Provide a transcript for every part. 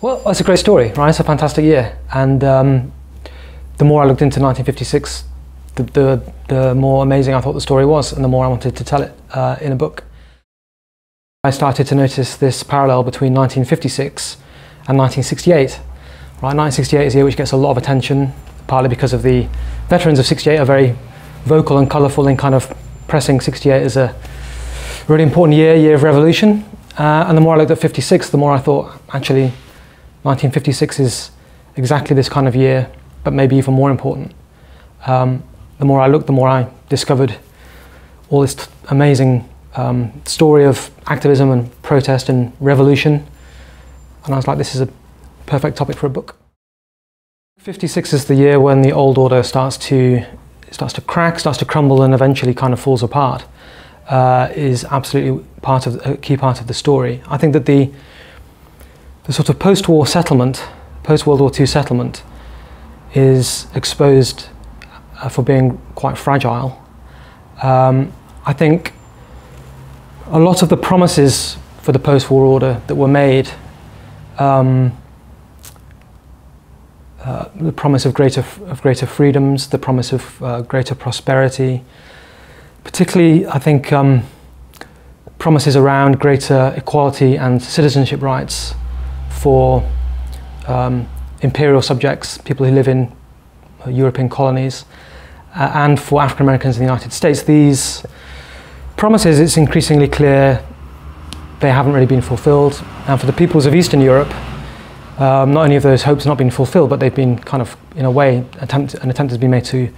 Well, it's a great story, right? It's a fantastic year. And the more I looked into 1956, the more amazing I thought the story was, and the more I wanted to tell it in a book. I started to notice this parallel between 1956 and 1968. Right, 1968 is a year which gets a lot of attention, partly because of the veterans of 68 are very vocal and colourful in kind of pressing 68 as a really important year of revolution. And the more I looked at 56, the more I thought, actually, 1956 is exactly this kind of year, but maybe even more important. The more I looked, the more I discovered all this amazing story of activism and protest and revolution. And I was like, this is a perfect topic for a book. 56 is the year when the old order starts to crack, starts to crumble, and eventually kind of falls apart. Is absolutely a key part of the story. I think that the sort of post-war settlement, post-World War II settlement, is exposed for being quite fragile. I think a lot of the promises for the post-war order that were made, the promise of greater freedoms, the promise of greater prosperity, particularly I think promises around greater equality and citizenship rights for imperial subjects, people who live in European colonies, and for African Americans in the United States. These promises, it's increasingly clear, they haven't really been fulfilled. And for the peoples of Eastern Europe, not only have those hopes not been fulfilled, but they've been kind of, in a way, an attempt has been made to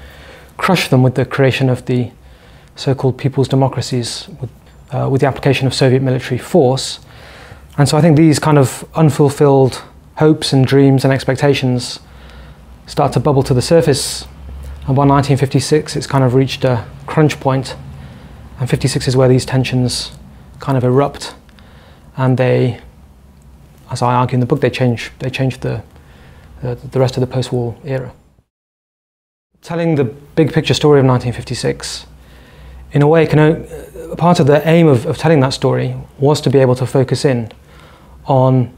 crush them with the creation of the so-called people's democracies, with the application of Soviet military force. And so I think these kind of unfulfilled hopes and dreams and expectations start to bubble to the surface. And by 1956, it's kind of reached a crunch point. And 56 is where these tensions kind of erupt. And they, as I argue in the book, they change the rest of the post-war era. Telling the big picture story of 1956, in a way, part of the aim of telling that story was to be able to focus in on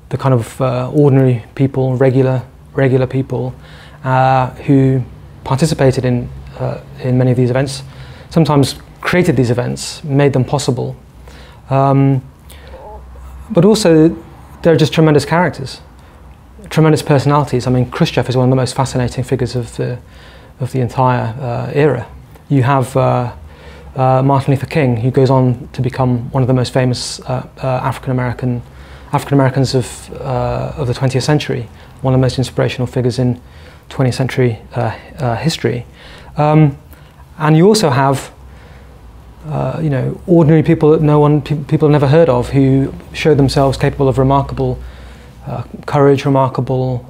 the kind of ordinary people, regular people who participated in many of these events, sometimes created these events, made them possible. But also, they're just tremendous characters, tremendous personalities. I mean, Khrushchev is one of the most fascinating figures of the entire era. You have Martin Luther King, who goes on to become one of the most famous African Americans of the 20th century, one of the most inspirational figures in 20th century history. And you also have ordinary people that people have never heard of, who show themselves capable of remarkable courage, remarkable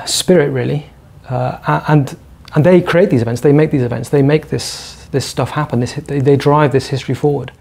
spirit, really, and they create these events, they make these events, they make this stuff happen. They drive this history forward.